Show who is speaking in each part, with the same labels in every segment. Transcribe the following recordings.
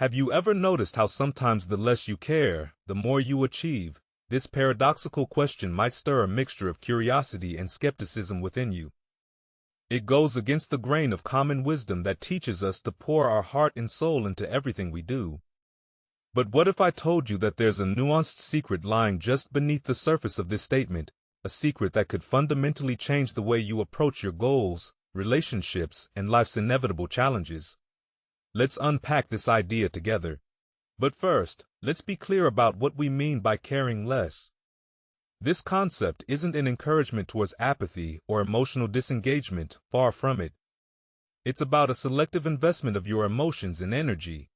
Speaker 1: Have you ever noticed how sometimes the less you care, the more you achieve? This paradoxical question might stir a mixture of curiosity and skepticism within you. It goes against the grain of common wisdom that teaches us to pour our heart and soul into everything we do. But what if I told you that there's a nuanced secret lying just beneath the surface of this statement, a secret that could fundamentally change the way you approach your goals, relationships, and life's inevitable challenges? Let's unpack this idea together. But first, let's be clear about what we mean by caring less. This concept isn't an encouragement towards apathy or emotional disengagement, far from it. It's about a selective investment of your emotions and energy.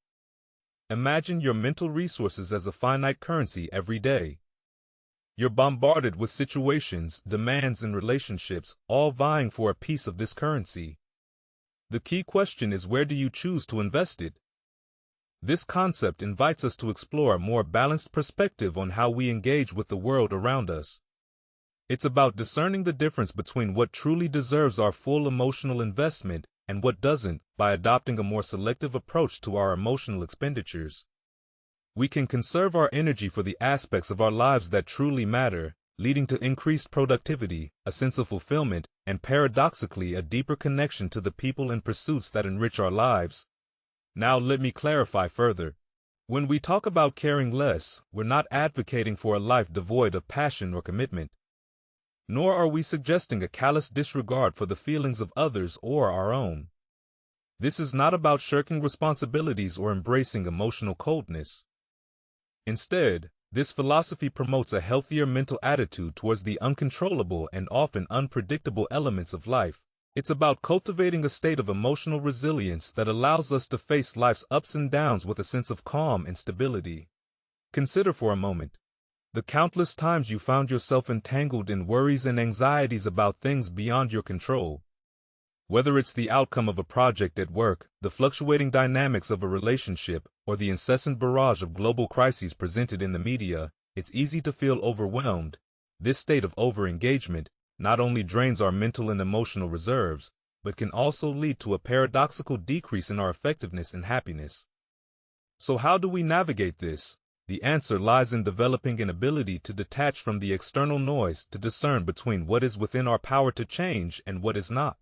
Speaker 1: Imagine your mental resources as a finite currency every day. You're bombarded with situations, demands, and relationships, all vying for a piece of this currency. The key question is, where do you choose to invest it? This concept invites us to explore a more balanced perspective on how we engage with the world around us. It's about discerning the difference between what truly deserves our full emotional investment and what doesn't, by adopting a more selective approach to our emotional expenditures. We can conserve our energy for the aspects of our lives that truly matter, leading to increased productivity, a sense of fulfillment, and paradoxically a deeper connection to the people and pursuits that enrich our lives. Now let me clarify further. When we talk about caring less, we're not advocating for a life devoid of passion or commitment. Nor are we suggesting a callous disregard for the feelings of others or our own. This is not about shirking responsibilities or embracing emotional coldness. Instead, this philosophy promotes a healthier mental attitude towards the uncontrollable and often unpredictable elements of life. It's about cultivating a state of emotional resilience that allows us to face life's ups and downs with a sense of calm and stability. Consider for a moment the countless times you found yourself entangled in worries and anxieties about things beyond your control. Whether it's the outcome of a project at work, the fluctuating dynamics of a relationship, or the incessant barrage of global crises presented in the media, it's easy to feel overwhelmed. This state of over-engagement not only drains our mental and emotional reserves, but can also lead to a paradoxical decrease in our effectiveness and happiness. So how do we navigate this? The answer lies in developing an ability to detach from the external noise, to discern between what is within our power to change and what is not.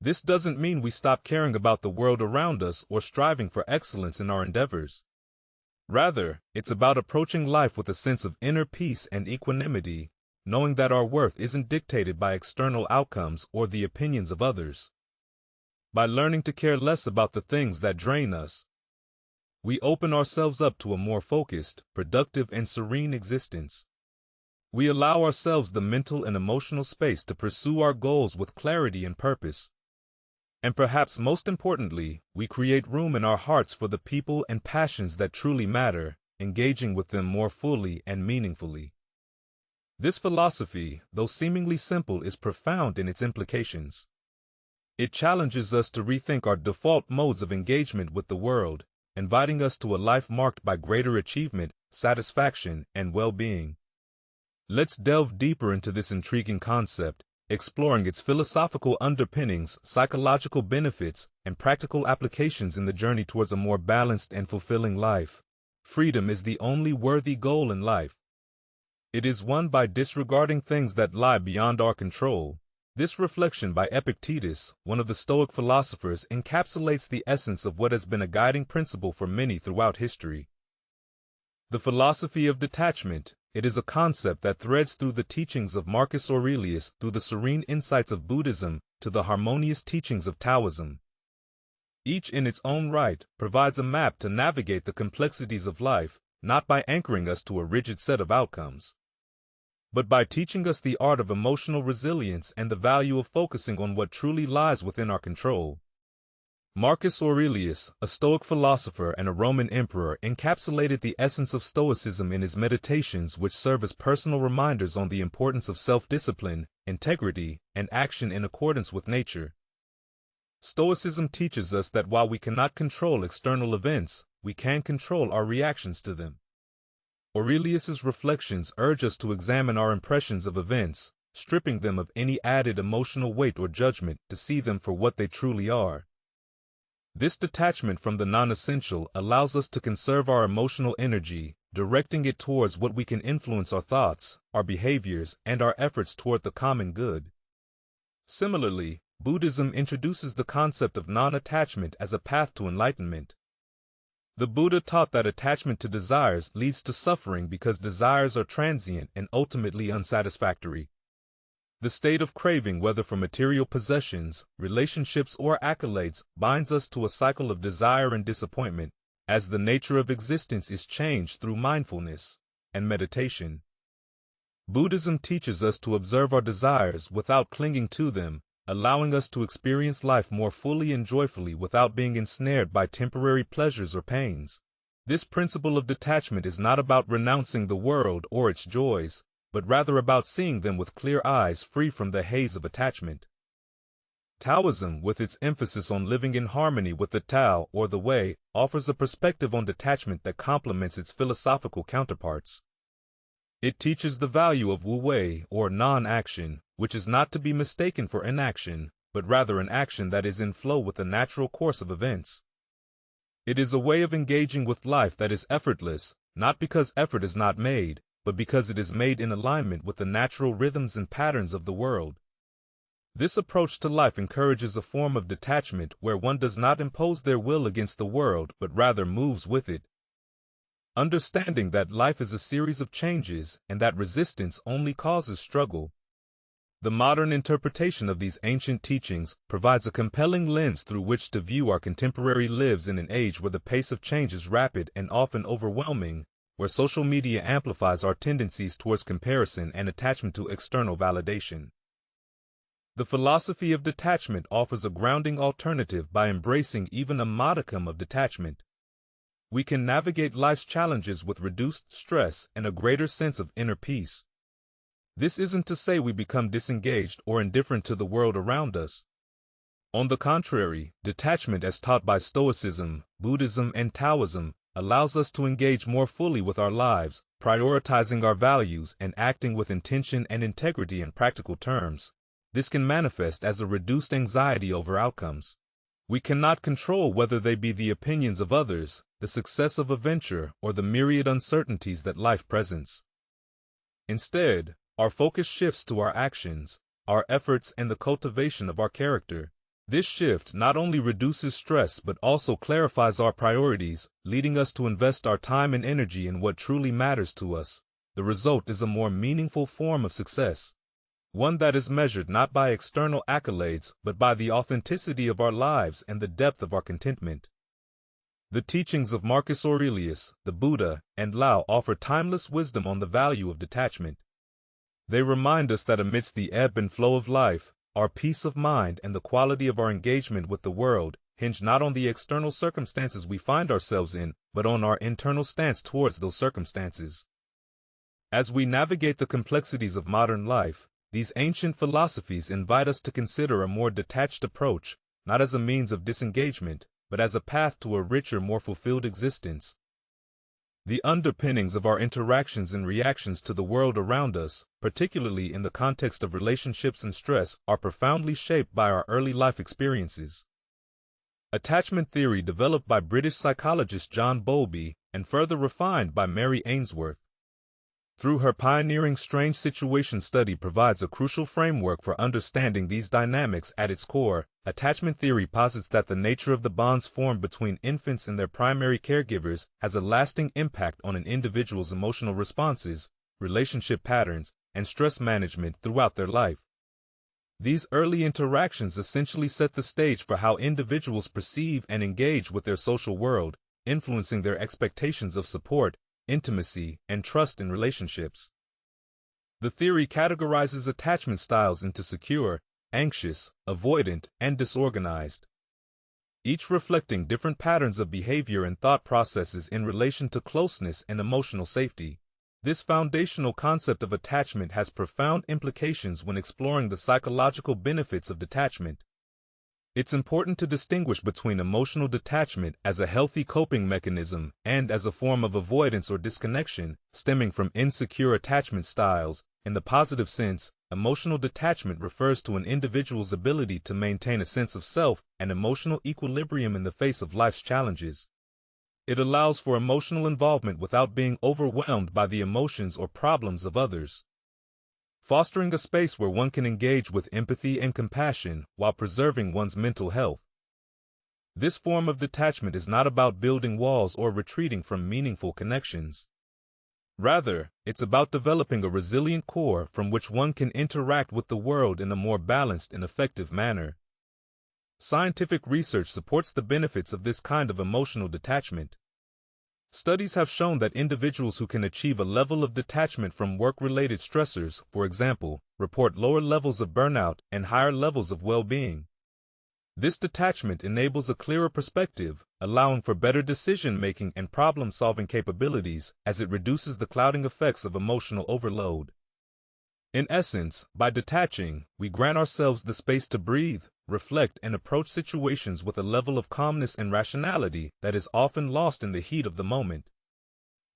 Speaker 1: This doesn't mean we stop caring about the world around us or striving for excellence in our endeavors. Rather, it's about approaching life with a sense of inner peace and equanimity, knowing that our worth isn't dictated by external outcomes or the opinions of others. By learning to care less about the things that drain us, we open ourselves up to a more focused, productive, and serene existence. We allow ourselves the mental and emotional space to pursue our goals with clarity and purpose. And perhaps most importantly, we create room in our hearts for the people and passions that truly matter, engaging with them more fully and meaningfully. This philosophy, though seemingly simple, is profound in its implications. It challenges us to rethink our default modes of engagement with the world, inviting us to a life marked by greater achievement, satisfaction, and well-being. Let's delve deeper into this intriguing concept, exploring its philosophical underpinnings, psychological benefits, and practical applications in the journey towards a more balanced and fulfilling life. Freedom is the only worthy goal in life. It is won by disregarding things that lie beyond our control. This reflection by Epictetus, one of the Stoic philosophers, encapsulates the essence of what has been a guiding principle for many throughout history. The philosophy of detachment. It is a concept that threads through the teachings of Marcus Aurelius, through the serene insights of Buddhism, to the harmonious teachings of Taoism. Each in its own right provides a map to navigate the complexities of life, not by anchoring us to a rigid set of outcomes, but by teaching us the art of emotional resilience and the value of focusing on what truly lies within our control. Marcus Aurelius, a Stoic philosopher and a Roman emperor, encapsulated the essence of Stoicism in his Meditations, which serve as personal reminders on the importance of self-discipline, integrity, and action in accordance with nature. Stoicism teaches us that while we cannot control external events, we can control our reactions to them. Aurelius's reflections urge us to examine our impressions of events, stripping them of any added emotional weight or judgment, to see them for what they truly are. This detachment from the non-essential allows us to conserve our emotional energy, directing it towards what we can influence: our thoughts, our behaviors, and our efforts toward the common good. Similarly, Buddhism introduces the concept of non-attachment as a path to enlightenment. The Buddha taught that attachment to desires leads to suffering because desires are transient and ultimately unsatisfactory. The state of craving, whether for material possessions, relationships, or accolades, binds us to a cycle of desire and disappointment, as the nature of existence is changed through mindfulness and meditation. Buddhism teaches us to observe our desires without clinging to them, allowing us to experience life more fully and joyfully without being ensnared by temporary pleasures or pains. This principle of detachment is not about renouncing the world or its joys, but rather about seeing them with clear eyes, free from the haze of attachment. Taoism, with its emphasis on living in harmony with the Tao or the Way, offers a perspective on detachment that complements its philosophical counterparts. It teaches the value of wu-wei, or non-action, which is not to be mistaken for inaction, but rather an action that is in flow with the natural course of events. It is a way of engaging with life that is effortless, not because effort is not made, but because it is made in alignment with the natural rhythms and patterns of the world. This approach to life encourages a form of detachment where one does not impose their will against the world, but rather moves with it. Understanding that life is a series of changes and that resistance only causes struggle. The modern interpretation of these ancient teachings provides a compelling lens through which to view our contemporary lives in an age where the pace of change is rapid and often overwhelming, where social media amplifies our tendencies towards comparison and attachment to external validation. The philosophy of detachment offers a grounding alternative by embracing even a modicum of detachment. We can navigate life's challenges with reduced stress and a greater sense of inner peace. This isn't to say we become disengaged or indifferent to the world around us. On the contrary, detachment as taught by Stoicism, Buddhism, and Taoism allows us to engage more fully with our lives, prioritizing our values and acting with intention and integrity in practical terms. This can manifest as a reduced anxiety over outcomes. We cannot control whether they be the opinions of others, the success of a venture, or the myriad uncertainties that life presents. Instead, our focus shifts to our actions, our efforts, and the cultivation of our character. This shift not only reduces stress but also clarifies our priorities, leading us to invest our time and energy in what truly matters to us. The result is a more meaningful form of success, one that is measured not by external accolades but by the authenticity of our lives and the depth of our contentment. The teachings of Marcus Aurelius, the Buddha, and Lao offer timeless wisdom on the value of detachment. They remind us that amidst the ebb and flow of life, our peace of mind and the quality of our engagement with the world hinge not on the external circumstances we find ourselves in, but on our internal stance towards those circumstances. As we navigate the complexities of modern life, these ancient philosophies invite us to consider a more detached approach, not as a means of disengagement, but as a path to a richer, more fulfilled existence. The underpinnings of our interactions and reactions to the world around us, particularly in the context of relationships and stress, are profoundly shaped by our early life experiences. Attachment theory, developed by British psychologist John Bowlby and further refined by Mary Ainsworth, through her pioneering strange situation study, provides a crucial framework for understanding these dynamics. At its core, attachment theory posits that the nature of the bonds formed between infants and their primary caregivers has a lasting impact on an individual's emotional responses, relationship patterns, and stress management throughout their life. These early interactions essentially set the stage for how individuals perceive and engage with their social world, influencing their expectations of support, intimacy, and trust in relationships. The theory categorizes attachment styles into secure, anxious, avoidant, and disorganized, each reflecting different patterns of behavior and thought processes in relation to closeness and emotional safety. This foundational concept of attachment has profound implications when exploring the psychological benefits of detachment. It's important to distinguish between emotional detachment as a healthy coping mechanism and as a form of avoidance or disconnection stemming from insecure attachment styles. In the positive sense, emotional detachment refers to an individual's ability to maintain a sense of self and emotional equilibrium in the face of life's challenges. It allows for emotional involvement without being overwhelmed by the emotions or problems of others, fostering a space where one can engage with empathy and compassion while preserving one's mental health. This form of detachment is not about building walls or retreating from meaningful connections. Rather, it's about developing a resilient core from which one can interact with the world in a more balanced and effective manner. Scientific research supports the benefits of this kind of emotional detachment. Studies have shown that individuals who can achieve a level of detachment from work-related stressors, for example, report lower levels of burnout and higher levels of well-being. This detachment enables a clearer perspective, allowing for better decision-making and problem-solving capabilities as it reduces the clouding effects of emotional overload. In essence, by detaching, we grant ourselves the space to breathe, reflect, and approach situations with a level of calmness and rationality that is often lost in the heat of the moment.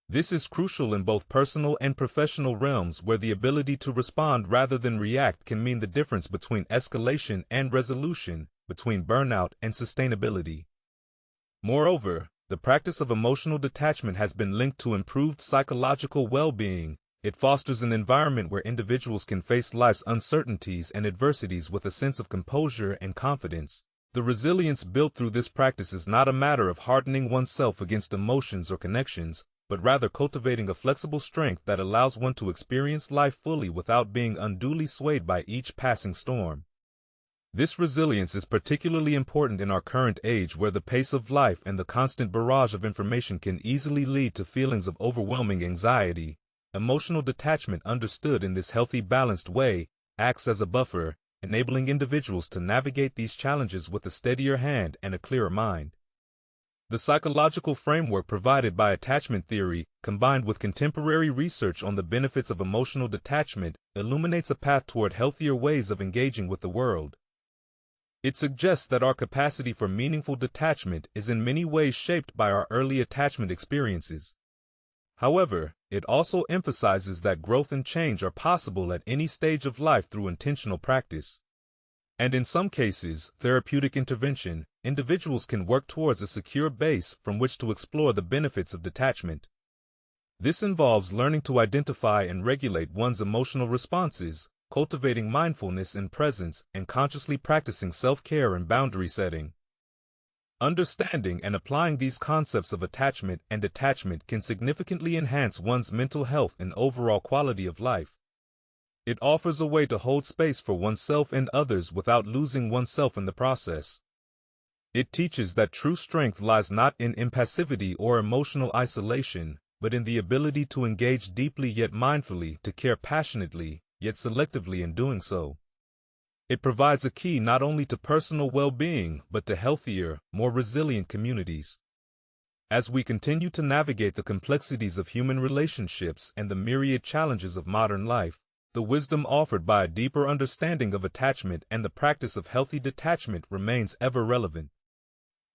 Speaker 1: This is crucial in both personal and professional realms where the ability to respond rather than react can mean the difference between escalation and resolution, between burnout and sustainability. Moreover, the practice of emotional detachment has been linked to improved psychological well-being. It fosters an environment where individuals can face life's uncertainties and adversities with a sense of composure and confidence. The resilience built through this practice is not a matter of hardening oneself against emotions or connections, but rather cultivating a flexible strength that allows one to experience life fully without being unduly swayed by each passing storm. This resilience is particularly important in our current age where the pace of life and the constant barrage of information can easily lead to feelings of overwhelming anxiety. Emotional detachment, understood in this healthy, balanced way, acts as a buffer, enabling individuals to navigate these challenges with a steadier hand and a clearer mind. The psychological framework provided by attachment theory, combined with contemporary research on the benefits of emotional detachment, illuminates a path toward healthier ways of engaging with the world. It suggests that our capacity for meaningful detachment is in many ways shaped by our early attachment experiences. However, it also emphasizes that growth and change are possible at any stage of life through intentional practice. And in some cases, therapeutic intervention, individuals can work towards a secure base from which to explore the benefits of detachment. This involves learning to identify and regulate one's emotional responses, cultivating mindfulness and presence, and consciously practicing self-care and boundary setting. Understanding and applying these concepts of attachment and detachment can significantly enhance one's mental health and overall quality of life. It offers a way to hold space for oneself and others without losing oneself in the process. It teaches that true strength lies not in impassivity or emotional isolation, but in the ability to engage deeply yet mindfully, to care passionately, yet selectively in doing so. It provides a key not only to personal well-being, but to healthier, more resilient communities. As we continue to navigate the complexities of human relationships and the myriad challenges of modern life, the wisdom offered by a deeper understanding of attachment and the practice of healthy detachment remains ever relevant,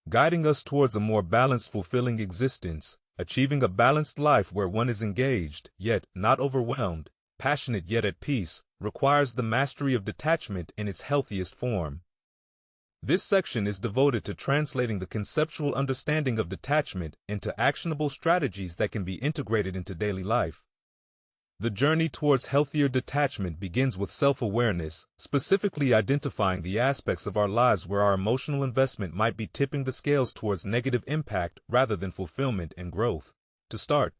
Speaker 1: guiding us towards a more balanced, fulfilling existence, achieving a balanced life where one is engaged, yet not overwhelmed, passionate yet at peace, requires the mastery of detachment in its healthiest form. This section is devoted to translating the conceptual understanding of detachment into actionable strategies that can be integrated into daily life. The journey towards healthier detachment begins with self-awareness, specifically identifying the aspects of our lives where our emotional investment might be tipping the scales towards negative impact rather than fulfillment and growth. To start,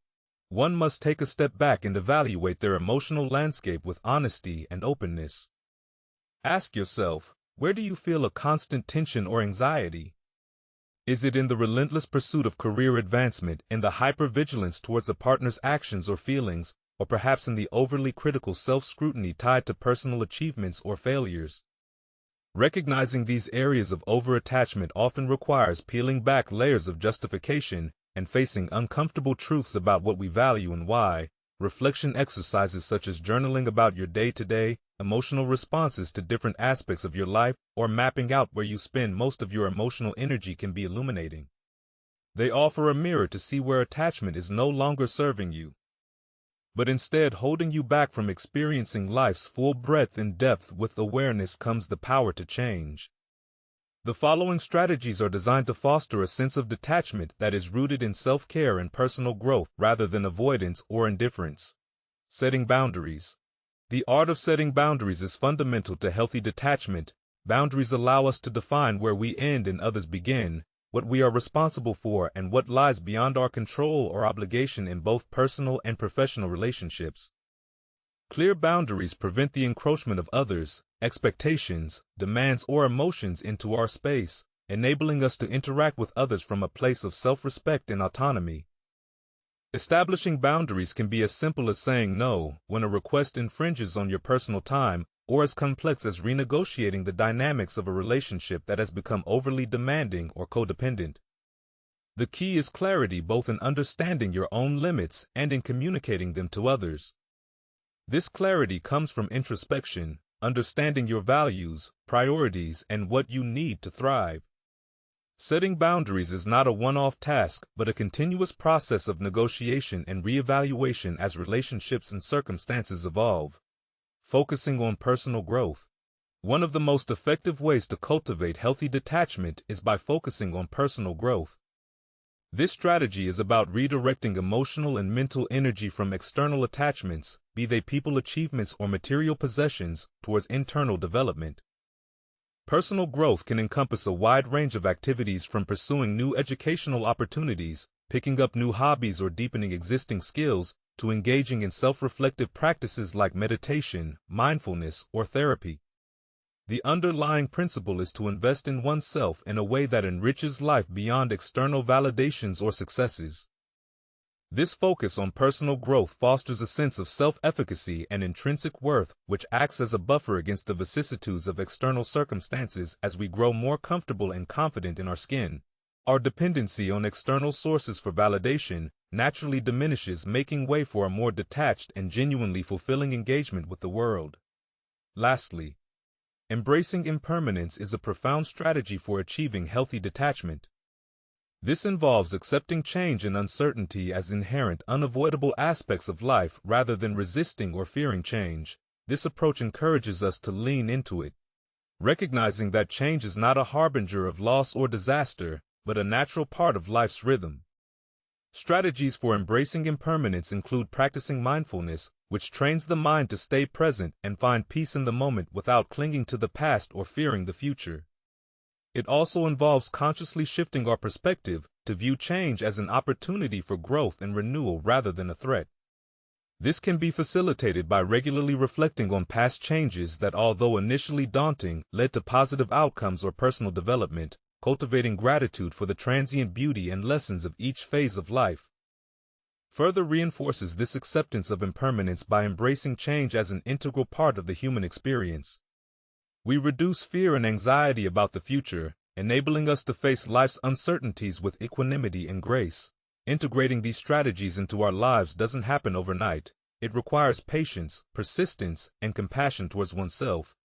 Speaker 1: one must take a step back and evaluate their emotional landscape with honesty and openness. Ask yourself, where do you feel a constant tension or anxiety? Is it in the relentless pursuit of career advancement, in the hypervigilance towards a partner's actions or feelings, or perhaps in the overly critical self-scrutiny tied to personal achievements or failures? Recognizing these areas of over-attachment often requires peeling back layers of justification and facing uncomfortable truths about what we value and why. Reflection exercises such as journaling about your day-to-day, emotional responses to different aspects of your life, or mapping out where you spend most of your emotional energy can be illuminating. They offer a mirror to see where attachment is no longer serving you. but instead holding you back from experiencing life's full breadth and depth. With awareness comes the power to change. The following strategies are designed to foster a sense of detachment that is rooted in self-care and personal growth rather than avoidance or indifference. Setting boundaries. The art of setting boundaries is fundamental to healthy detachment. Boundaries allow us to define where we end and others begin, what we are responsible for, and what lies beyond our control or obligation in both personal and professional relationships. Clear boundaries prevent the encroachment of others' expectations, demands, or emotions into our space, enabling us to interact with others from a place of self-respect and autonomy. Establishing boundaries can be as simple as saying no when a request infringes on your personal time, or as complex as renegotiating the dynamics of a relationship that has become overly demanding or codependent. The key is clarity, both in understanding your own limits and in communicating them to others. This clarity comes from introspection, understanding your values, priorities, and what you need to thrive. Setting boundaries is not a one-off task, but a continuous process of negotiation and reevaluation as relationships and circumstances evolve. Focusing on personal growth. One of the most effective ways to cultivate healthy detachment is by focusing on personal growth. This strategy is about redirecting emotional and mental energy from external attachments, be they people, achievements, or material possessions, towards internal development. Personal growth can encompass a wide range of activities, from pursuing new educational opportunities, picking up new hobbies, or deepening existing skills, to engaging in self-reflective practices like meditation, mindfulness, or therapy. The underlying principle is to invest in oneself in a way that enriches life beyond external validations or successes. This focus on personal growth fosters a sense of self-efficacy and intrinsic worth, which acts as a buffer against the vicissitudes of external circumstances. As we grow more comfortable and confident in our skin, our dependency on external sources for validation naturally diminishes, making way for a more detached and genuinely fulfilling engagement with the world. Lastly, embracing impermanence is a profound strategy for achieving healthy detachment. This involves accepting change and uncertainty as inherent, unavoidable aspects of life rather than resisting or fearing change. This approach encourages us to lean into it, recognizing that change is not a harbinger of loss or disaster, but a natural part of life's rhythm. Strategies for embracing impermanence include practicing mindfulness, which trains the mind to stay present and find peace in the moment without clinging to the past or fearing the future. It also involves consciously shifting our perspective to view change as an opportunity for growth and renewal rather than a threat. This can be facilitated by regularly reflecting on past changes that, although initially daunting, led to positive outcomes or personal development, cultivating gratitude for the transient beauty and lessons of each phase of life. Further reinforces this acceptance of impermanence by embracing change as an integral part of the human experience. We reduce fear and anxiety about the future, enabling us to face life's uncertainties with equanimity and grace. Integrating these strategies into our lives doesn't happen overnight. It requires patience, persistence, and compassion towards oneself.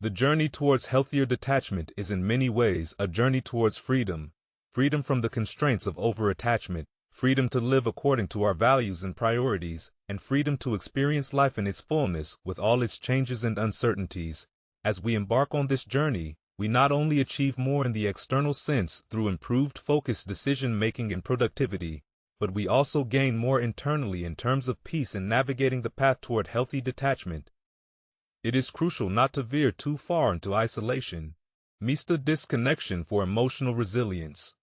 Speaker 1: The journey towards healthier detachment is in many ways a journey towards freedom. Freedom from the constraints of over-attachment, freedom to live according to our values and priorities, and freedom to experience life in its fullness with all its changes and uncertainties. As we embark on this journey, we not only achieve more in the external sense through improved focus, decision-making, and productivity, but we also gain more internally in terms of peace in navigating the path toward healthy detachment. It is crucial not to veer too far into isolation. Mista disconnection for emotional resilience.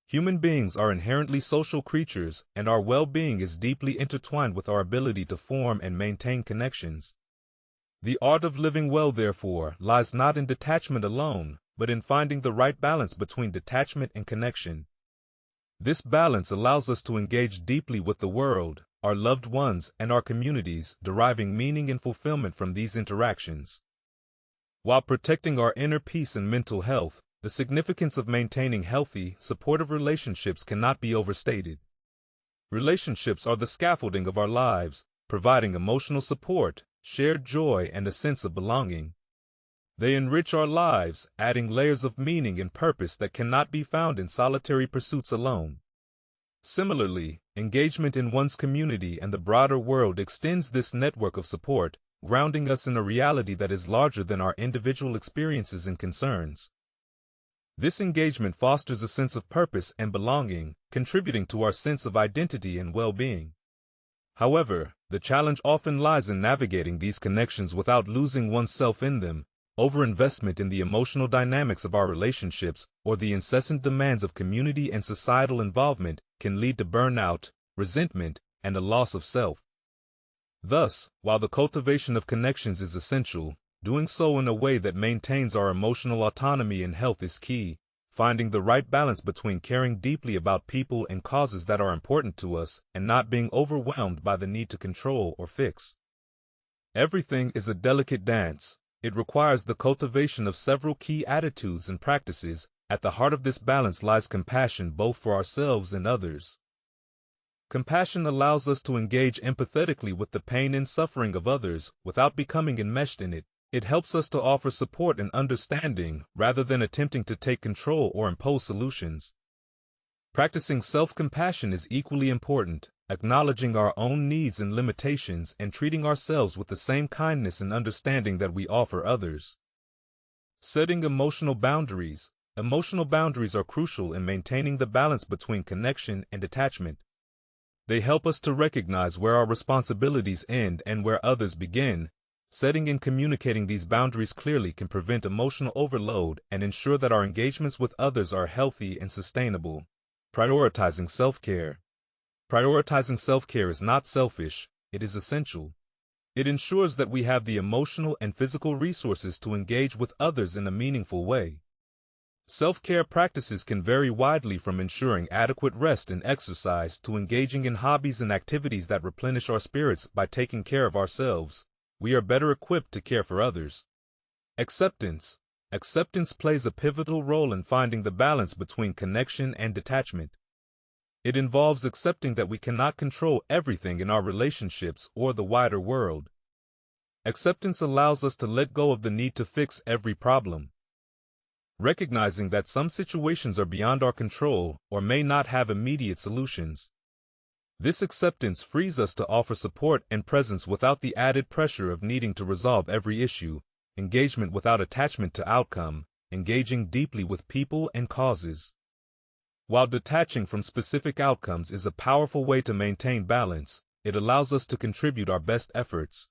Speaker 1: Human beings are inherently social creatures, and our well-being is deeply intertwined with our ability to form and maintain connections. The art of living well, therefore, lies not in detachment alone, but in finding the right balance between detachment and connection. This balance allows us to engage deeply with the world, our loved ones, and our communities, deriving meaning and fulfillment from these interactions. While protecting our inner peace and mental health, the significance of maintaining healthy, supportive relationships cannot be overstated. Relationships are the scaffolding of our lives, providing emotional support, shared joy, and a sense of belonging. They enrich our lives, adding layers of meaning and purpose that cannot be found in solitary pursuits alone. Similarly, engagement in one's community and the broader world extends this network of support, grounding us in a reality that is larger than our individual experiences and concerns. This engagement fosters a sense of purpose and belonging, contributing to our sense of identity and well-being. However, the challenge often lies in navigating these connections without losing oneself in them. Overinvestment in the emotional dynamics of our relationships or the incessant demands of community and societal involvement can lead to burnout, resentment, and a loss of self. Thus, while the cultivation of connections is essential, doing so in a way that maintains our emotional autonomy and health is key. Finding the right balance between caring deeply about people and causes that are important to us and not being overwhelmed by the need to control or fix. Everything is a delicate dance. It requires the cultivation of several key attitudes and practices. At the heart of this balance lies compassion both for ourselves and others. Compassion allows us to engage empathetically with the pain and suffering of others without becoming enmeshed in it. It helps us to offer support and understanding rather than attempting to take control or impose solutions. Practicing self-compassion is equally important, acknowledging our own needs and limitations and treating ourselves with the same kindness and understanding that we offer others. Setting emotional boundaries. Emotional boundaries are crucial in maintaining the balance between connection and detachment. They help us to recognize where our responsibilities end and where others begin. Setting and communicating these boundaries clearly can prevent emotional overload and ensure that our engagements with others are healthy and sustainable. Prioritizing self-care. Prioritizing self-care is not selfish, it is essential. It ensures that we have the emotional and physical resources to engage with others in a meaningful way. Self-care practices can vary widely from ensuring adequate rest and exercise to engaging in hobbies and activities that replenish our spirits. By taking care of ourselves, we are better equipped to care for others. Acceptance. Acceptance plays a pivotal role in finding the balance between connection and detachment. It involves accepting that we cannot control everything in our relationships or the wider world. Acceptance allows us to let go of the need to fix every problem. Recognizing that some situations are beyond our control or may not have immediate solutions. This acceptance frees us to offer support and presence without the added pressure of needing to resolve every issue. Engagement without attachment to outcome, engaging deeply with people and causes. While detaching from specific outcomes is a powerful way to maintain balance, it allows us to contribute our best efforts,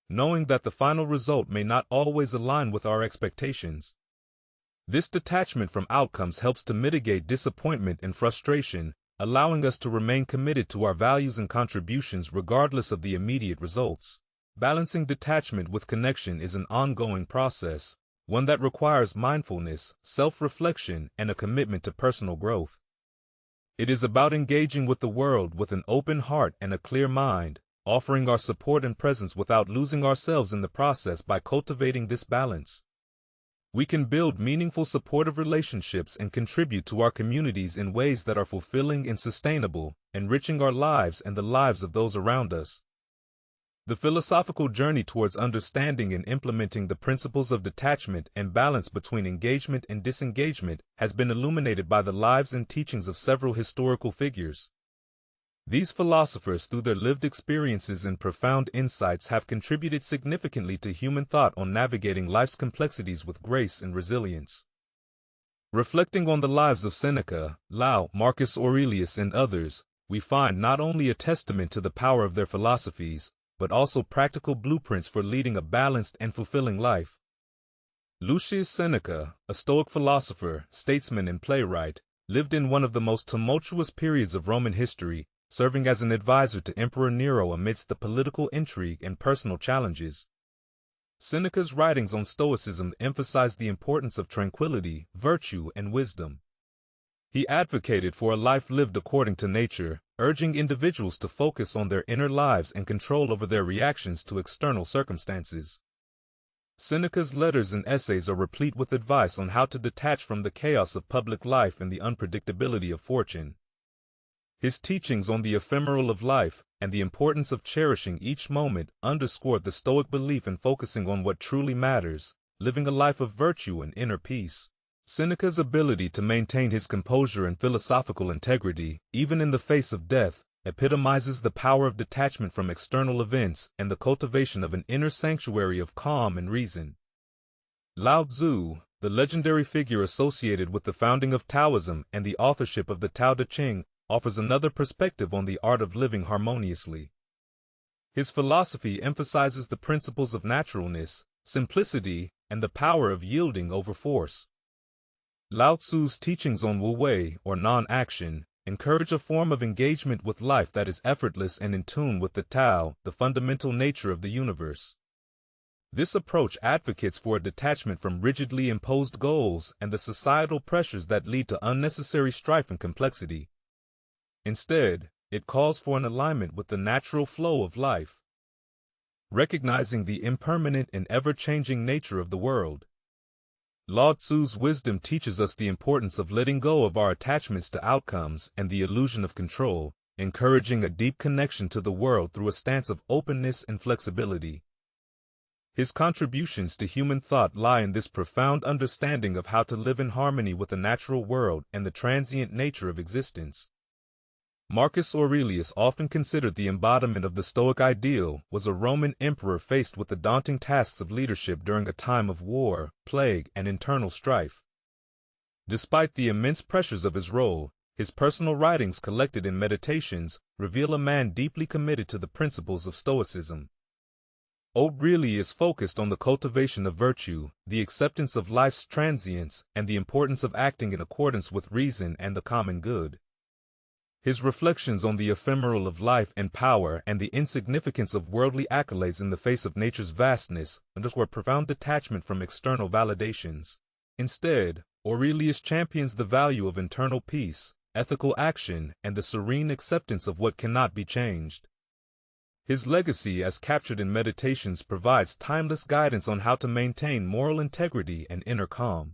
Speaker 1: knowing that the final result may not always align with our expectations. This detachment from outcomes helps to mitigate disappointment and frustration, allowing us to remain committed to our values and contributions regardless of the immediate results. Balancing detachment with connection is an ongoing process, one that requires mindfulness, self-reflection, and a commitment to personal growth. It is about engaging with the world with an open heart and a clear mind, offering our support and presence without losing ourselves in the process. By cultivating this balance, we can build meaningful supportive relationships and contribute to our communities in ways that are fulfilling and sustainable, enriching our lives and the lives of those around us. The philosophical journey towards understanding and implementing the principles of detachment and balance between engagement and disengagement has been illuminated by the lives and teachings of several historical figures. These philosophers, through their lived experiences and profound insights, have contributed significantly to human thought on navigating life's complexities with grace and resilience. Reflecting on the lives of Seneca, Lao, Marcus Aurelius, and others, we find not only a testament to the power of their philosophies, but also practical blueprints for leading a balanced and fulfilling life. Lucius Seneca, a Stoic philosopher, statesman, and playwright, lived in one of the most tumultuous periods of Roman history, serving as an advisor to Emperor Nero amidst the political intrigue and personal challenges. Seneca's writings on Stoicism emphasized the importance of tranquility, virtue, and wisdom. He advocated for a life lived according to nature, urging individuals to focus on their inner lives and control over their reactions to external circumstances. Seneca's letters and essays are replete with advice on how to detach from the chaos of public life and the unpredictability of fortune. His teachings on the ephemeral of life and the importance of cherishing each moment underscored the Stoic belief in focusing on what truly matters, living a life of virtue and inner peace. Seneca's ability to maintain his composure and philosophical integrity, even in the face of death, epitomizes the power of detachment from external events and the cultivation of an inner sanctuary of calm and reason. Lao Tzu, the legendary figure associated with the founding of Taoism and the authorship of the Tao Te Ching, offers another perspective on the art of living harmoniously. His philosophy emphasizes the principles of naturalness, simplicity, and the power of yielding over force. Lao Tzu's teachings on Wu Wei, or non-action, encourage a form of engagement with life that is effortless and in tune with the Tao, the fundamental nature of the universe. This approach advocates for a detachment from rigidly imposed goals and the societal pressures that lead to unnecessary strife and complexity. Instead, it calls for an alignment with the natural flow of life, recognizing the impermanent and ever-changing nature of the world. Lao Tzu's wisdom teaches us the importance of letting go of our attachments to outcomes and the illusion of control, encouraging a deep connection to the world through a stance of openness and flexibility. His contributions to human thought lie in this profound understanding of how to live in harmony with the natural world and the transient nature of existence. Marcus Aurelius, often considered the embodiment of the Stoic ideal, was a Roman emperor faced with the daunting tasks of leadership during a time of war, plague, and internal strife. Despite the immense pressures of his role, his personal writings collected in Meditations reveal a man deeply committed to the principles of Stoicism. Aurelius focused on the cultivation of virtue, the acceptance of life's transience, and the importance of acting in accordance with reason and the common good. His reflections on the ephemeral of life and power and the insignificance of worldly accolades in the face of nature's vastness underscore profound detachment from external validations. Instead, Aurelius champions the value of internal peace, ethical action, and the serene acceptance of what cannot be changed. His legacy, as captured in Meditations, provides timeless guidance on how to maintain moral integrity and inner calm.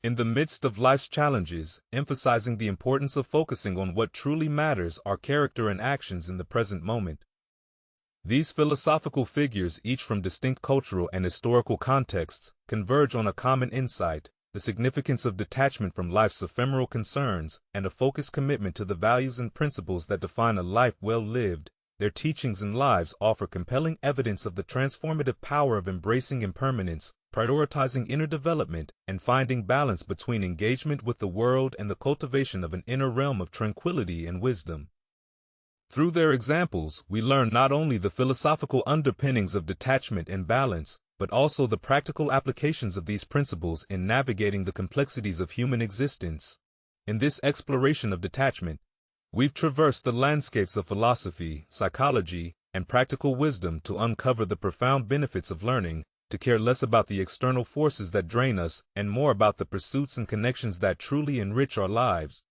Speaker 1: In the midst of life's challenges, emphasizing the importance of focusing on what truly matters, our character and actions in the present moment. These philosophical figures, each from distinct cultural and historical contexts, converge on a common insight: the significance of detachment from life's ephemeral concerns and a focused commitment to the values and principles that define a life well lived. Their teachings and lives offer compelling evidence of the transformative power of embracing impermanence, prioritizing inner development, and finding balance between engagement with the world and the cultivation of an inner realm of tranquility and wisdom. Through their examples, we learn not only the philosophical underpinnings of detachment and balance, but also the practical applications of these principles in navigating the complexities of human existence. In this exploration of detachment, we've traversed the landscapes of philosophy, psychology, and practical wisdom to uncover the profound benefits of learning to care less about the external forces that drain us and more about the pursuits and connections that truly enrich our lives.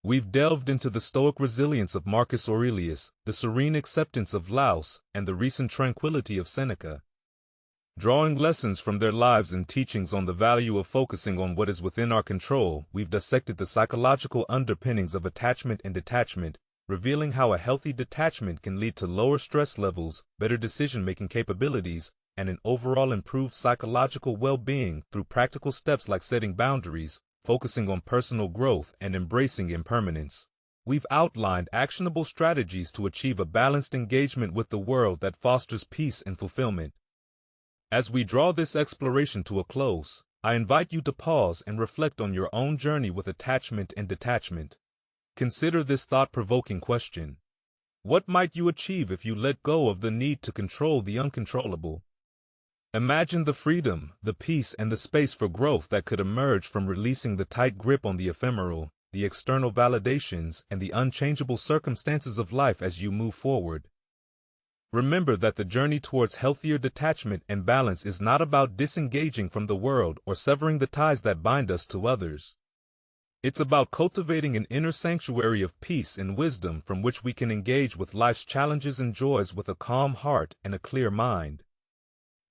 Speaker 1: We've delved into the stoic resilience of Marcus Aurelius, the serene acceptance of Laos, and the recent tranquility of Seneca. Drawing lessons from their lives and teachings on the value of focusing on what is within our control, we've dissected the psychological underpinnings of attachment and detachment, revealing how a healthy detachment can lead to lower stress levels, better decision-making capabilities, and an overall improved psychological well-being through practical steps like setting boundaries, focusing on personal growth, and embracing impermanence. We've outlined actionable strategies to achieve a balanced engagement with the world that fosters peace and fulfillment. As we draw this exploration to a close, I invite you to pause and reflect on your own journey with attachment and detachment. Consider this thought-provoking question: what might you achieve if you let go of the need to control the uncontrollable? Imagine the freedom, the peace, and the space for growth that could emerge from releasing the tight grip on the ephemeral, the external validations, and the unchangeable circumstances of life as you move forward. Remember that the journey towards healthier detachment and balance is not about disengaging from the world or severing the ties that bind us to others. It's about cultivating an inner sanctuary of peace and wisdom from which we can engage with life's challenges and joys with a calm heart and a clear mind.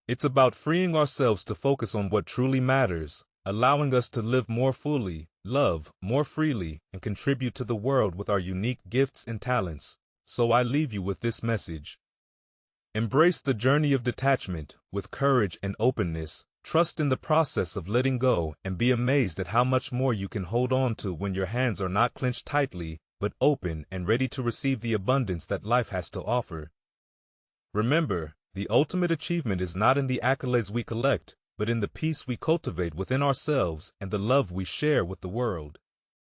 Speaker 1: It's about freeing ourselves to focus on what truly matters, allowing us to live more fully, love more freely, and contribute to the world with our unique gifts and talents. So I leave you with this message. Embrace the journey of detachment with courage and openness, Trust in the process of letting go and be amazed at how much more you can hold on to when your hands are not clenched tightly, but open and ready to receive the abundance that life has to offer. Remember, the ultimate achievement is not in the accolades we collect, but in the peace we cultivate within ourselves and the love we share with the world.